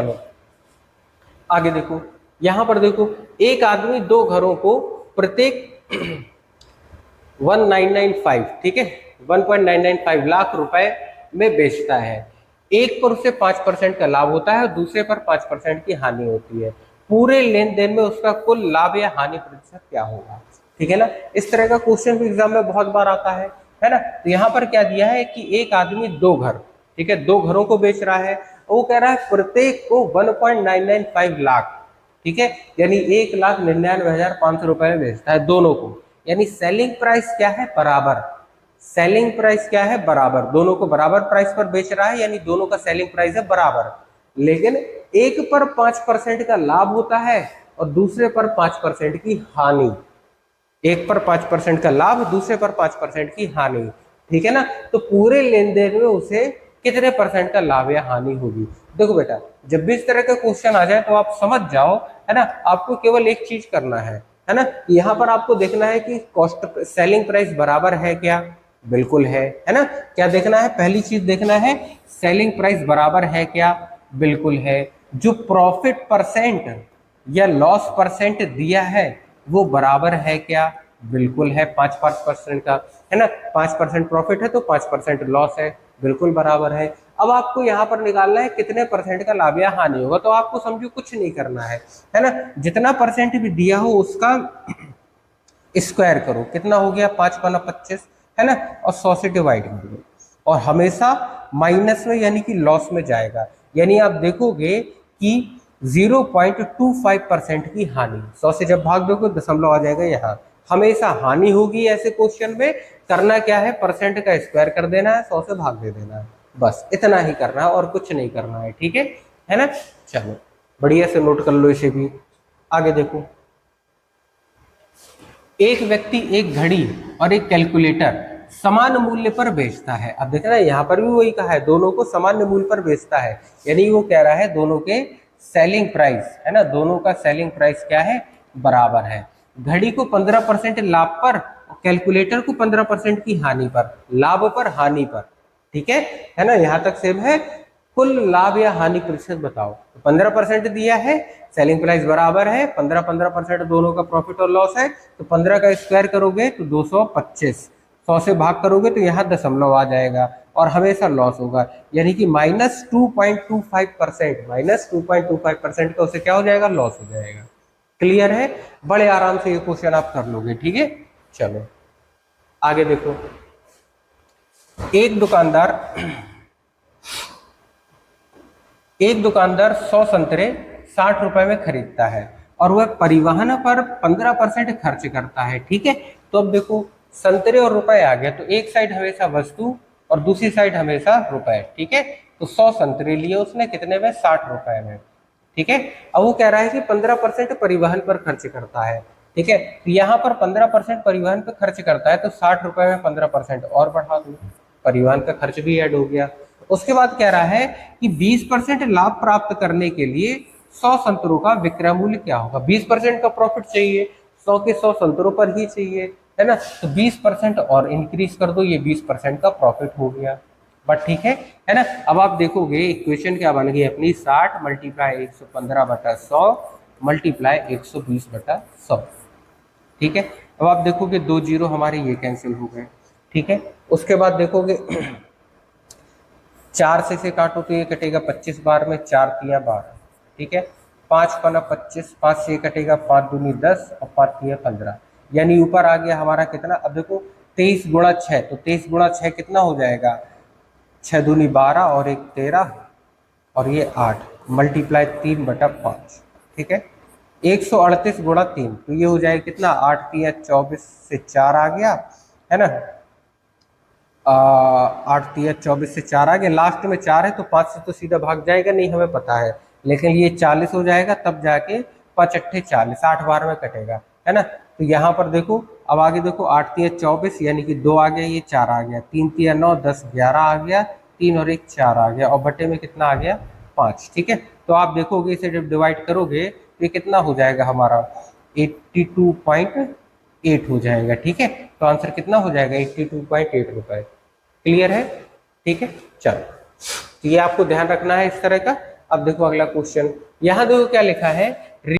चलो आगे देखो, यहां पर देखो एक आदमी दो घरों को प्रत्येक 1995, ठीक है, 1.995 लाख रुपए में बेचता है। एक पर उसे 5% का लाभ होता है और दूसरे पर 5% की हानि होती है। पूरे लेन देन में उसका कुल लाभ या हानि प्रतिशत क्या होगा? ठीक है ना। इस तरह का क्वेश्चन भी एग्जाम में बहुत बार आता है ना। तो यहाँ पर क्या दिया है कि एक आदमी दो घर, ठीक है, दो घरों को बेच रहा है। वो कह रहा है प्रत्येक को 1.995 लाख, ठीक है, यानी 1,99,500 रुपए में बेचता है दोनों को। यानी सेलिंग प्राइस क्या है? बराबर। सेलिंग प्राइस क्या है? बराबर। दोनों को बराबर प्राइस पर बेच रहा है, यानी दोनों का सेलिंग प्राइस है बराबर। लेकिन एक पर 5% का लाभ होता है और दूसरे पर 5% की हानि। एक पर 5% का लाभ, दूसरे पर 5% की हानि, ठीक है ना। तो पूरे लेन देन में उसे कितने परसेंट का लाभ या हानि होगी? देखो बेटा, जब भी इस तरह का क्वेश्चन आ जाए तो आप समझ जाओ, है ना। आपको केवल एक चीज करना है ना। यहाँ पर आपको देखना है कि कॉस्ट सेलिंग प्राइस बराबर है क्या? बिल्कुल है ना। क्या देखना है? पहली चीज देखना है सेलिंग प्राइस बराबर है क्या? बिल्कुल है। जो प्रॉफिट परसेंट या लॉस परसेंट दिया है वो बराबर है क्या? बिल्कुल है, 5% का, है ना। 5% प्रॉफिट है तो 5% लॉस है, बिल्कुल बराबर है। अब आपको यहाँ पर निकालना है कितने परसेंट का लाभ या हानि होगा। तो आपको समझो कुछ नहीं करना है ना। जितना परसेंट भी दिया हो उसका स्क्वायर करो, कितना हो गया? 5×25, है ना, और 100 से डिवाइड कर दो। और हमेशा माइनस में यानी कि लॉस में जाएगा। यानी आप देखोगे कि 0.25% की हानि, 100 से जब भाग दोगे दशमलव आ जाएगा यहाँ। हमेशा हानि होगी ऐसे क्वेश्चन में। करना क्या है? परसेंट का स्क्वायर कर देना है, 100 से भाग दे देना है, बस इतना ही करना है और कुछ नहीं करना है, ठीक है ना। चलो बढ़िया से नोट कर लो इसे भी। आगे देखो, एक व्यक्ति एक घड़ी और एक कैलकुलेटर समान मूल्य पर बेचता है। अब देखना यहाँ पर भी वही कहा है, दोनों को समान मूल्य पर बेचता है। यानी वो कह रहा है दोनों के सेलिंग प्राइस, है ना, दोनों का सेलिंग प्राइस क्या है? बराबर है। घड़ी को 15% लाभ पर और कैलकुलेटर को 15% की हानि पर, लाभ पर हानि पर, ठीक है ना। यहाँ तक सेम है। कुल लाभ या हानि प्रतिशत बताओ। तो 15% दिया है, सेलिंग प्राइस बराबर है, 15% दोनों का प्रॉफिट और लॉस है। तो 15 का स्क्वायर करोगे तो 225, 100 से भाग करोगे तो यहाँ दशमलव आ जाएगा और हमेशा लॉस होगा। यानी कि -2.25%, -2.25% का उसे क्या हो जाएगा? लॉस हो जाएगा। क्लियर है? बड़े आराम से ये क्वेश्चन आप कर लोगे, ठीक है। चलो आगे देखो, एक दुकानदार 100 संतरे 60 रुपए में खरीदता है और वह परिवहन पर 15% खर्च करता है, ठीक है। तो अब देखो संतरे और रुपए आ गया, तो एक साइड हमेशा वस्तु और दूसरी साइड हमेशा रुपए, ठीक है। तो 100 संतरे लिए उसने कितने में? 60 रुपए में, ठीक है। अब वो कह रहा है कि 15% परिवहन पर खर्च करता है, ठीक है। तो यहाँ पर 15% परिवहन पर खर्च करता है, तो 60 रुपए में 15% और बढ़ा दो, परिवहन का खर्च भी ऐड हो गया। उसके बाद कह रहा है कि 20% लाभ प्राप्त करने के लिए 100 संतरों का विक्रय मूल्य क्या होगा? 20% का प्रॉफिट चाहिए, 100 के 100 संतरों पर ही चाहिए, है ना। तो 20% और इंक्रीज कर दो, ये 20% का प्रॉफिट हो गया। बट ठीक है ना। अब आप देखोगे इक्वेशन क्या बन गई अपनी? 60 मल्टीप्लाई 115/100 मल्टीप्लाई 120/100, ठीक है। अब आप देखोगे 2 जीरो हमारे ये कैंसिल हो गए, ठीक है। उसके बाद देखोगे 4 से काटो तो ये कटेगा 25 बार में, 4 तिया 12, ठीक है। 5×25, 5 से कटेगा 5 दूनी 10 और 5 तिया 15, यानी ऊपर आ गया हमारा कितना? अब देखो 23×6, तो 23×6 कितना हो जाएगा? 6 दूनी 12 और 1 13 और ये 8 मल्टीप्लाई 3/5, ठीक है। 138×3, तो ये हो जाएगा कितना? 8 तिया 24 से 4 आ गया, है ना। 8 तिया 24 से 4 आ गया, लास्ट में 4 है तो 5 से तो सीधा भाग जाएगा नहीं, हमें पता है। लेकिन ये 40 हो जाएगा, तब जाके 5 अट्ठे 40, 8 बार में कटेगा, है ना। तो यहाँ पर देखो, अब आगे देखो 8 तिया 24 यानी कि 2 आ गया, ये 4 आ गया, 3 तिया 9 10 11 आ गया, 3 और 1 4 आ गया, और बटे में कितना आ गया? 5, ठीक है। तो आप देखोगे इसे जब डिवाइड करोगे तो ये कितना हो जाएगा हमारा? 82.8 हो जाएगा, ठीक है। तो आंसर कितना हो जाएगा? 82.8 रुपए। क्लियर है? ठीक है। चलो, तो ये आपको ध्यान रखना है इस तरह का। अब देखो अगला क्वेश्चन, यहाँ देखो क्या लिखा है,